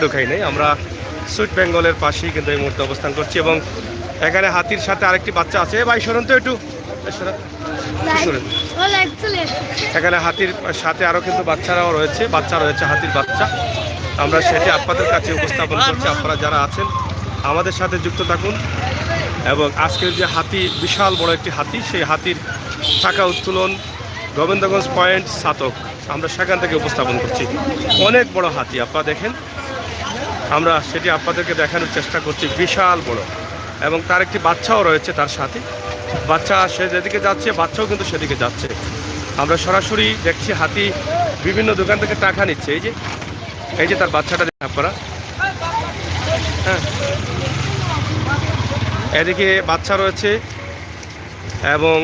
দেখাই নাই, আমরা সুইট বেঙ্গলের পাশেই কিন্তু এই মুহূর্তে অবস্থান করছি এবং এখানে হাতির সাথে আরেকটি বাচ্চা আছে। ভাই সরুন তো একটু, এখানে হাতির সাথে আরও কিন্তু বাচ্চারাও রয়েছে, হাতির বাচ্চা। আমরা সেটি আপনাদের কাছে উপস্থাপন করছি। আপনারা যারা আছেন আমাদের সাথে যুক্ত থাকুন এবং আজকের যে হাতি, বিশাল বড় একটি হাতি, সেই হাতির টাকা উত্তোলন গোবিন্দগঞ্জ পয়েন্ট ছাতক, আমরা সেখান থেকে উপস্থাপন করছি। অনেক বড় হাতি, আপনারা দেখেন, আমরা সেটি আপনাদেরকে দেখানোর চেষ্টা করছি। বিশাল বড় এবং তার একটি বাচ্চাও রয়েছে তার সাথে। বাচ্চা সে যেদিকে যাচ্ছে, বাচ্চাও কিন্তু সেদিকে যাচ্ছে। আমরা সরাসরি দেখছি হাতি বিভিন্ন দোকান থেকে টাকা নিচ্ছে। এই যে তার বাচ্চাটা দেখেন আপনারা, হ্যাঁ, এদিকে বাচ্চা রয়েছে এবং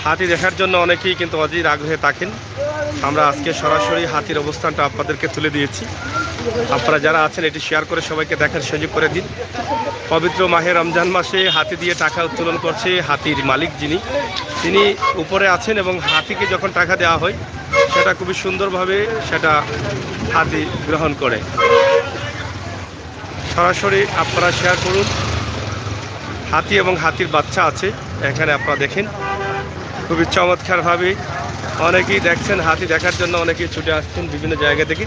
হাতি দেখার জন্য অনেকেই কিন্তু অধীর আগ্রহে থাকেন। আমরা আজকে সরাসরি হাতির অবস্থানটা আপনাদেরকে তুলে দিয়েছি। আপনারা যারা আছেন এটি শেয়ার করে সবাইকে দেখার সুযোগ করে দিন। পবিত্র মাহে রমজান মাসে হাতি দিয়ে টাকা উত্তোলন করছে হাতির মালিক তিনি উপরে আছেন এবং হাতিকে যখন টাকা দেওয়া হয় সেটা খুবই সুন্দরভাবে সেটা হাতি গ্রহণ করে। সরাসরি আপনারা শেয়ার করুন। হাতি এবং হাতির বাচ্চা আছে এখানে, আপনারা দেখেন খুবই চমৎকারভাবে অনেকেই দেখছেন। হাতি দেখার জন্য অনেকেই ছুটে আসছেন বিভিন্ন জায়গা থেকে।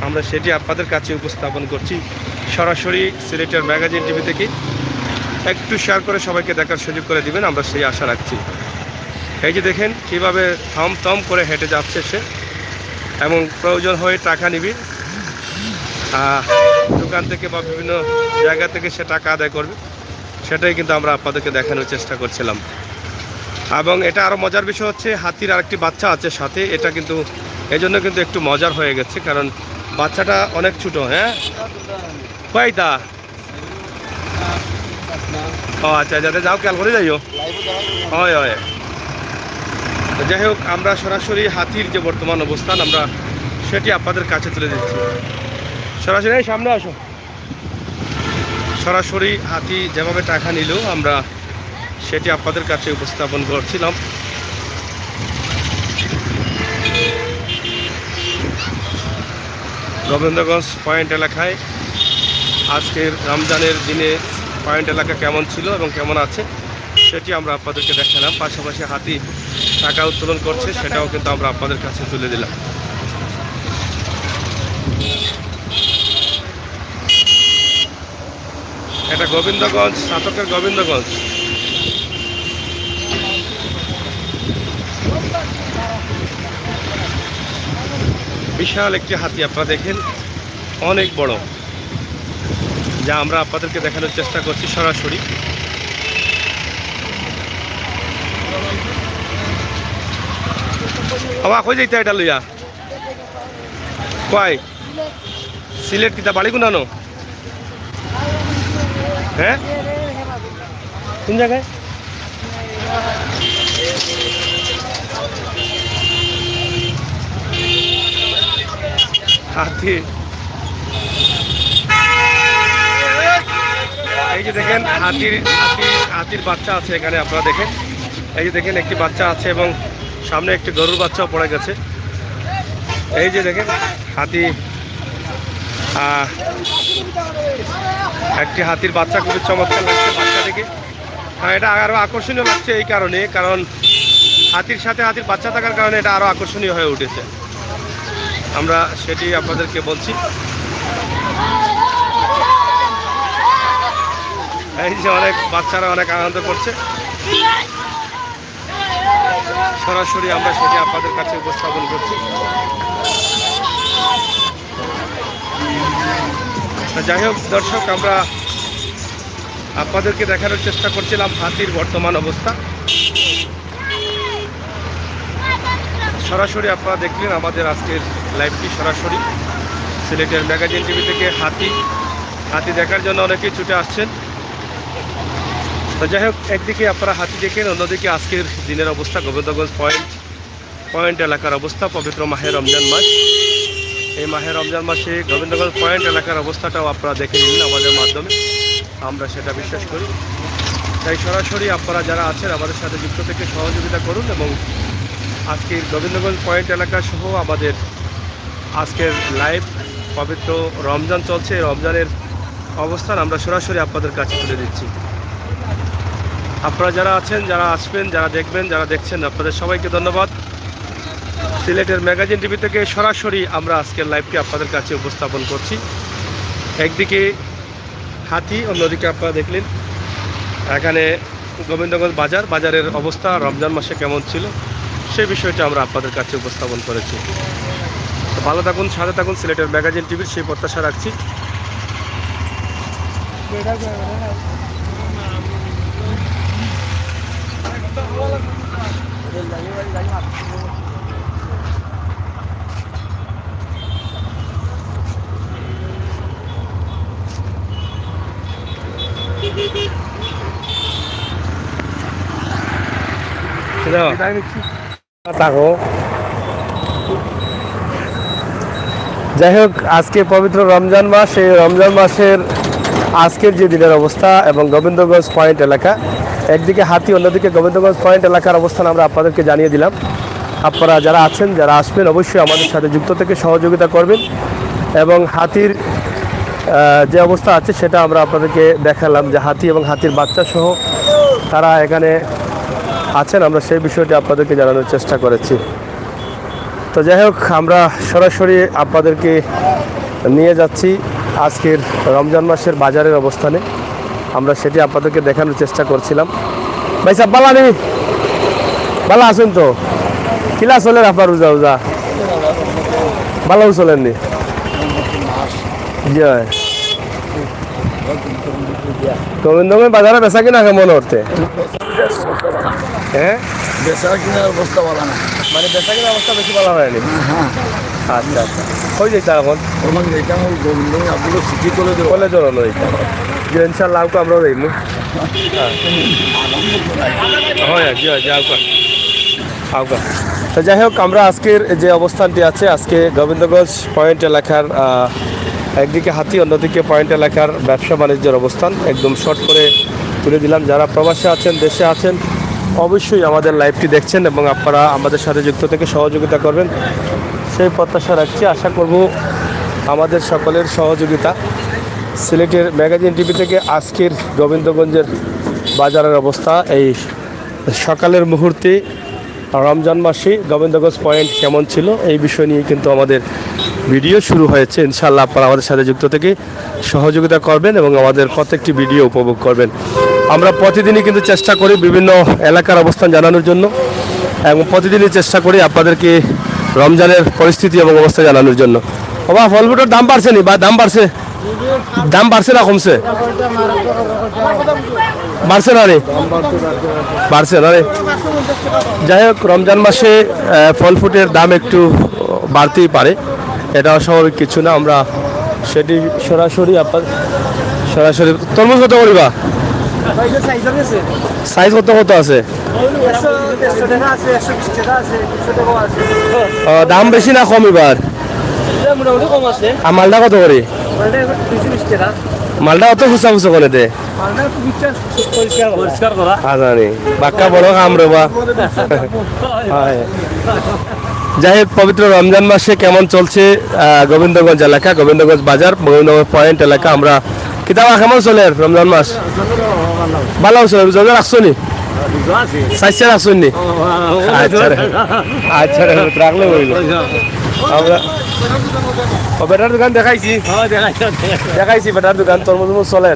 আমরা সেটি আপনাদের কাছে উপস্থাপন করছি সরাসরি সিলেটের ম্যাগাজিন টিভি থেকে। একটু শেয়ার করে সবাইকে দেখার সুযোগ করে দিবেন, আমরা সেই আশা রাখছি। এই যে দেখেন কীভাবে থম করে হেঁটে যাচ্ছে সে এবং প্রয়োজন হয়ে টাকা নিবি দোকান থেকে বা বিভিন্ন জায়গা থেকে সে টাকা আদায় করবে, সেটাই কিন্তু আমরা আপনাদেরকে দেখানোর চেষ্টা করছিলাম। এবং এটা আরও মজার বিষয় হচ্ছে হাতির আরেকটি বাচ্চা আছে সাথে। এটা কিন্তু এজন্য কিন্তু একটু মজার হয়ে গেছে, কারণ বাচ্চাটা অনেক ছোটো। হ্যাঁ কই দা, ও আচ্ছা, যাতে যাও খেয়াল করে যাইও। হয় হয়, যাই হোক, আমরা সরাসরি হাতির যে বর্তমান অবস্থান আমরা সেটি আপনাদের কাছে তুলে দিচ্ছি। সরাসরি সামনে আসো। সরাসরি হাতি যেভাবে টাকা নিল আমরা সেটি আপনাদের কাছে উপস্থাপন করছিলাম। গোবিন্দগঞ্জ পয়েন্ট এলাকায় আজকের রমজানের দিনে পয়েন্ট এলাকা কেমন ছিল এবং কেমন আছে সেটি আমরা আপনাদেরকে দেখালাম। পাশাপাশি হাতি টাকা উত্তোলন করছে সেটাও কিন্তু আমরা আপনাদের কাছে তুলে দিলাম। এটা গোবিন্দগঞ্জ, ছাতকের গোবিন্দগঞ্জ। বিশাল একটি হাতি আপনারা দেখেন, অনেক বড়, যা আমরা আপনাদেরকে দেখানোর চেষ্টা করছি সরাসরি। আবার কই যাইতে এটা লইয়া কয় সিলেট কিতা বাড়ি গুনানো? হ্যাঁ, কোন জায়গায়? হাতি, এই যে দেখেন হাতির বাচ্চা আছে এখানে, আপনারা দেখেন। এই যে দেখেন একটি বাচ্চা আছে এবং সামনে একটি গরুর বাচ্চাও পড়ে গেছে। এই যে দেখেন হাতি, একটি হাতির বাচ্চা, খুবই চমৎকার লাগছে বাচ্চা থেকে। এটা আরও আকর্ষণীয় লাগছে এই কারণে, কারণ হাতির সাথে হাতির বাচ্চা থাকার কারণে এটা আরও আকর্ষণীয় হয়ে উঠেছে। আমরা সেটি আপনাদেরকে বলছি। এই যে অনেক বাচ্চারা অনেক আনন্দ করছে, সরাসরি আমরা সেটি আপনাদের কাছে উপস্থাপন করছি। যাই হোক দর্শক, আমরা আপনাদেরকে দেখানোর চেষ্টা করছিলাম হাতির বর্তমান অবস্থা। সরাসরি আপনারা দেখলেন আমাদের আজকের লাইভটি সরাসরি সিলেটের ম্যাগাজিন টিভি থেকে। হাতি দেখার জন্য অনেকেই ছুটে আসছেন। তো যাই হোক, একদিকে আপনারা হাতি দেখেন, অন্যদিকে আজকের দিনের অবস্থা গোবিন্দগঞ্জ পয়েন্ট এলাকার অবস্থা। পবিত্র মাহে রমজান মাস, এই মাহে রমজান মাসে গোবিন্দগঞ্জ পয়েন্ট এলাকার অবস্থাটাও আপনারা দেখে নিন আমাদের মাধ্যমে, আমরা সেটা বিশ্বাস করি। তাই সরাসরি আপনারা যারা আছেন আমাদের সাথে যুক্ত থেকে সহযোগিতা করুন এবং আজকের গোবিন্দগঞ্জ পয়েন্ট এলাকা সহ আমাদের আজকের লাইভ পবিত্র রমজান চলছে, রমজানের অবস্থান আমরা সরাসরি আপনাদের কাছে তুলে দিচ্ছি। আপনারা যারা আছেন, যারা আসবেন, যারা দেখবেন, যারা দেখছেন, আপনাদের সবাইকে ধন্যবাদ। সিলেটের ম্যাগাজিন টিভি থেকে সরাসরি আমরা আজকের লাইভটি আপনাদের কাছে উপস্থাপন করছি। একদিকে হাতি, অন্যদিকে আপনারা দেখলেন এখানে গোবিন্দগঞ্জ বাজারের অবস্থা রমজান মাসে কেমন ছিল সেই বিষয়টা আমরা আপনাদের কাছে উপস্থাপন করেছি। তো ভালো থাকুন, সাথে থাকুন, সিলেটের ম্যাগাজিন টিভির সেই প্রত্যাশা রাখছি। যাই হোক, আজকে পবিত্র রমজান মাস, এই রমজান মাসের আজকের যে দিনের অবস্থা এবং গোবিন্দগঞ্জ পয়েন্ট এলাকা, একদিকে হাতি, অন্যদিকে গোবিন্দগঞ্জ পয়েন্ট এলাকার অবস্থান আমরা আপনাদেরকে জানিয়ে দিলাম। আপনারা যারা আছেন, যারা আসবেন, অবশ্যই আমাদের সাথে যুক্ত থেকে সহযোগিতা করবেন এবং হাতির যে অবস্থা আছে সেটা আমরা আপনাদেরকে দেখালাম, যে হাতি এবং হাতির বাচ্চা সহ তারা এখানে আছেন, আমরা সেই বিষয়টি আপনাদেরকে জানানোর চেষ্টা করেছি। তো যাই হোক, আমরা সরাসরি আপনাদেরকে নিয়ে যাচ্ছি আজকের রমজান মাসের বাজারের অবস্থানে, আমরা সেটি আপনাদেরকে দেখানোর চেষ্টা করছিলাম। ভাই সাহেব বালা নেই, বালা আছেন তো? কিলা চলেন আপনার রোজা রোজা? বালাও চলেননি? জি হয়। গোবিন্দগঞ্জ বাজারে বেচা কিনা কেমন করতে? হ্যাঁ, বেচা কিনার অবস্থা ভালো না, মানে বেচা কিনা অবস্থা বেশি ভালো হয়নি। আচ্ছা আচ্ছা, হয়ে যাইতা এখন আমাকে এটা আমার গোবিন্দ আপনি সিটি কলেজের কলে জড়ানো হইতা যে ইনশাল্লাহ আউকা আমরা যাইমু। হয় জি হয়, যে আউকা আউকা। তো যাই হোক, আমরা আজকের যে অবস্থানটি আছে, আজকে গোবিন্দগঞ্জ পয়েন্ট এলাকার একদিকে হাতি, অন্যদিকে পয়েন্ট এলাকার ব্যবসা বাণিজ্যের অবস্থান একদম শর্ট করে তুলে দিলাম। যারা প্রবাসে আছেন, দেশে আছেন, অবশ্যই আমাদের লাইভটি দেখছেন এবং আপনারা আমাদের সাথে যুক্ত থেকে সহযোগিতা করবেন সেই প্রত্যাশা রাখছি। আশা করব আমাদের সকলের সহযোগিতা। সিলেটের ম্যাগাজিন টিভি থেকে আজকের গোবিন্দগঞ্জের বাজারের অবস্থা, এই সকালের মুহূর্তে রমজান মাসে গোবিন্দগঞ্জ পয়েন্ট কেমন ছিল এই বিষয় নিয়ে কিন্তু আমাদের ভিডিও শুরু হয়েছে। ইনশাআল্লাহ আপনারা আমাদের সাথে যুক্ত থেকে সহযোগিতা করবেন এবং আমাদের প্রত্যেকটি ভিডিও উপভোগ করবেন। আমরা প্রতিদিনই কিন্তু চেষ্টা করি বিভিন্ন এলাকার অবস্থান জানানোর জন্য এবং প্রতিদিনই চেষ্টা করি আপনাদেরকে রমজানের পরিস্থিতি এবং অবস্থা জানানোর জন্য। বাবা, ফল ফ্রুটের দাম বাড়ছে নি বা দাম বাড়ছে? দাম বাড়ছে না কমছে? বাড়ছে না রে? বাড়ছে না রে? যাই হোক, রমজান মাসে ফল ফ্রুটের দাম একটু বাড়তেই পারে, এটা অস্বাভাবিক কিছু না। আমরা সেটি সরাসরি সরাসরি তরমুজ কত করিবা? সাইজ কত কত আছে? দাম বেশি না কম এবার? আর মালটা কত করে? মালটা অত ফুসা ফুসা করে দে জানি বাক্কা বড় কাম রে বা। যাই হোক, পবিত্র রমজান মাসে কেমন চলছে গোবিন্দগঞ্জ এলাকা, গোবিন্দগঞ্জ বাজার, গোবিন্দগঞ্জ পয়েন্ট এলাকা, আমরা কিতাবা কেমন চলে রমজান মাস? ভালো চলে। রোজা রাখছো নি? সাইসে রাখছো নি? আচ্ছা আচ্ছা, রাখলে বললো। আমরা বেটার দোকান দেখাইছি, বেটার দোকান তরমুজ চলে।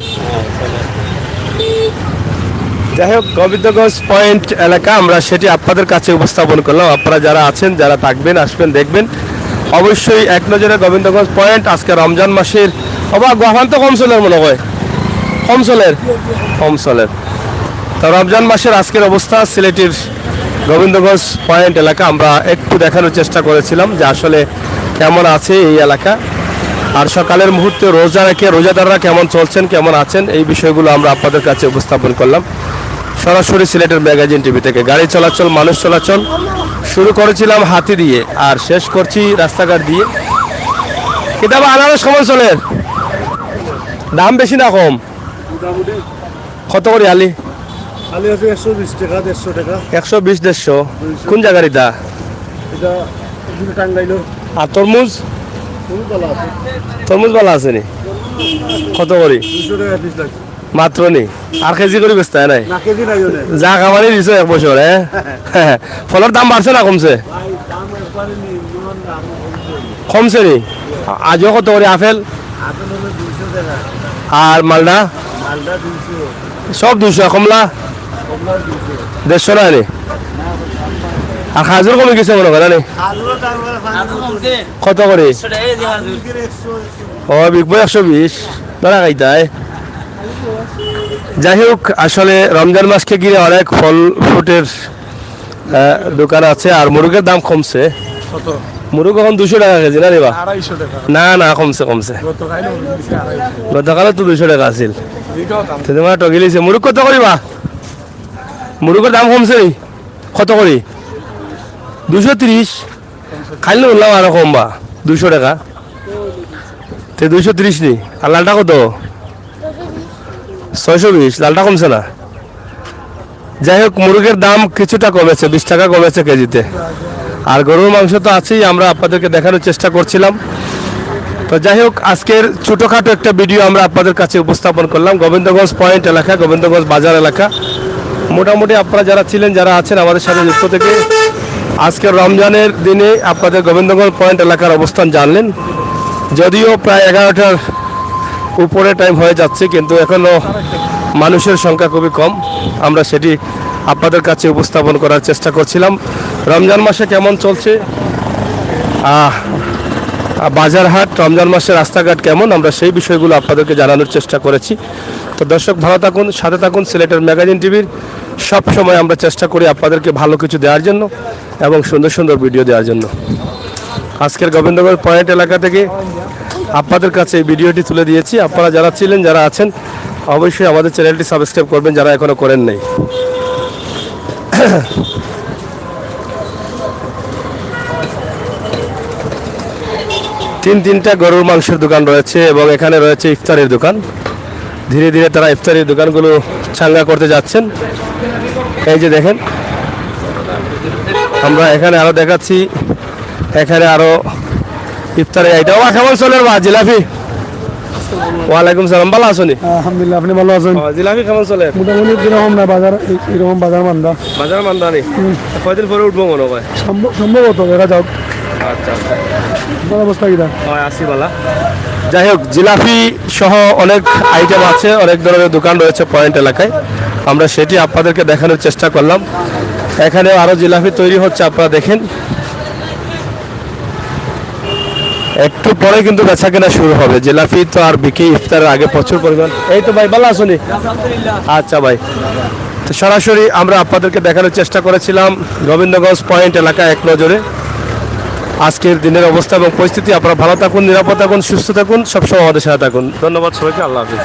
যাই হোক, গোবিন্দগঞ্জ পয়েন্ট এলাকা আমরা সেটি আপনাদের কাছে উপস্থাপন করলাম। আপনারা যারা আছেন, যারা থাকবেন, আসবেন, দেখবেন, অবশ্যই এক নজরে গোবিন্দগঞ্জ পয়েন্ট আজকে রমজান মাসের গোহান তো কম চলের মনে হয়, কম চলের। তো রমজান মাসের আজকের অবস্থা সিলেটের গোবিন্দগঞ্জ পয়েন্ট এলাকা আমরা একটু দেখানোর চেষ্টা করেছিলাম যে আসলে কেমন আছে এই এলাকা, আর সকালের মুহূর্তে রোজা রেখে রোজাদাররা কেমন চলছেন, কেমন আছেন, এই বিষয়গুলো আমরা আপনাদের কাছে উপস্থাপন করলাম সরাসরি সিলেটের ম্যাগাজিন টিভি থেকে। গাড়ি চলাচল, মানুষ চলাচল শুরু করেছিলাম হাতি দিয়ে আর শেষ করছি রাস্তাঘাট দিয়ে। কিতাব আনারস কেমন চলে? দাম বেশি না কম? কত করে আলি? 120 টাকা, 150 টাকা। 120 150? কোন জায়গার এটা? টাঙ্গাইল। আর তরমুজ? তরমুজ ভালো আছে নি কত করি 200 টাকা পিস লাগবে মাত্র নি আর কেজি করে বেচতে হয় নাই না কেজি নাই ওনে যা খামারি দিছো এক বছর হ্যাঁ ফলের দাম বাড়ছে না কমছে ভাই দাম একবারে নিয়ম দাম কমছে নি আজও কত করে আপেল আপেল হলো 200 টাকা আর মালদা মালদা 200 সব 200 কমলা কমলা 200 150 না নি আর খাজুর কমে গেছে মনে করে নি আলুর দাম কমছে কত করে 100 টাকা দিয়ে হাজুর 100 ও বিকবই 120 ধরা খাইতায় যাই হোক আসলে রমজান মাসকে ঘিরে অনেক ফল ফ্রুটের দোকান আছে আর মুরগের দাম কমছে কত মুরগ এখন 200 টাকা কেজি না রে বা 250 টাকা না না কমছে কমছে গত কাইলে দিছে 250 গতকালে তো 200 টাকা আছিল এটাও দাম তো তোমার টগিলিছে মুরগ কত করিবা মুরগের দাম কমছে নি কত করি 230 খাইলে বললাম আরো কমবা 200 টাকা তে 230 নি আর লালটা কত 620 লালটা কমছে না যাই হোক মুরগের দাম কিছুটা কমেছে 20 টাকা কমেছে কেজিতে আর গরুর মাংস তো আছেই আমরা আপনাদেরকে দেখানোর চেষ্টা করছিলাম তো যাই হোক আজকের ছোটোখাটো একটা ভিডিও আমরা আপনাদের কাছে উপস্থাপন করলাম গোবিন্দগঞ্জ পয়েন্ট এলাকা গোবিন্দগঞ্জ বাজার এলাকা মোটামুটি আপনারা যারা ছিলেন যারা আছেন আমাদের সাথে যুক্ত থেকে আজকের রমজানের দিনে আপনাদের গোবিন্দগঞ্জ পয়েন্ট এলাকার অবস্থান জানলেন যদিও প্রায় 11টার উপরে টাইম হয়ে যাচ্ছে কিন্তু এখনও মানুষের সংখ্যা খুবই কম আমরা সেটি আপনাদের কাছে উপস্থাপন করার চেষ্টা করছিলাম রমজান মাসে কেমন চলছে বাজার হাট রমজান মাসের রাস্তাঘাট কেমন আমরা সেই বিষয়গুলো আপনাদেরকে জানানোর চেষ্টা করেছি তো দর্শক ভালো থাকুন সাথে থাকুন সিলেটের ম্যাগাজিন টিভির সব সময় আমরা চেষ্টা করি আপনাদেরকে ভালো কিছু দেওয়ার জন্য এবং সুন্দর সুন্দর ভিডিও দেওয়ার জন্য আজকের গোবিন্দগঞ্জ পয়েন্ট এলাকা থেকে আপনাদের কাছে এই ভিডিওটি তুলে দিয়েছি আপনারা যারা ছিলেন যারা আছেন অবশ্যই আমাদের চ্যানেলটি সাবস্ক্রাইব করবেন যারা এখনো করেন নাই তিনটা গরুর মাংসের দোকান রয়েছে এবং এখানে রয়েছে ইফতারের দোকান ধীরে ধীরে তারা ইফতারের দোকানগুলো চাঙ্গা করতে যাচ্ছেন এই যে দেখেন আমরা এখানে আরো দেখাচ্ছি এখানে আরো ইফতারে আইটেম কেমন চলে বা জিলাপি ওয়ালাইকুম সালাম ভালো আছো নি আলহামদুলিল্লাহ আপনি ভালো আছেন জিলাপি কেমন চলে মোটামুটি যেরকম না বাজার এরকম বাজার মান্দা বাজার মান্দা নেই কয়দিন পরে উঠবো মনে হয় সম্ভবত দেখা যাক আচ্ছা আচ্ছা আপনার অবস্থা কিনা হয় আসি বালা যাই হোক জিলাপি সহ অনেক আইটেম আছে অনেক ধরনের দোকান রয়েছে পয়েন্ট এলাকায় আমরা সেটি আপনাদেরকে দেখানোর চেষ্টা করলাম এখানে আরো জিলাপি তৈরি হচ্ছে আপনারা দেখেন একটু পরে কিন্তু বেচা কেনা শুরু হবে জিলাপি তো আর বিক্রি ইফতারের আগে প্রচুর পরিমাণ এই তো ভাই ভালো আসুনি আচ্ছা ভাই তো সরাসরি আমরা আপনাদেরকে দেখানোর চেষ্টা করেছিলাম গোবিন্দগঞ্জ পয়েন্ট এলাকা এক নজরে আজকের দিনের অবস্থা এবং পরিস্থিতি আপনারা ভালো থাকুন নিরাপদ থাকুন সুস্থ থাকুন সবসময় আমাদের সাথে থাকুন ধন্যবাদ সবাইকে আল্লাহ হাফিজ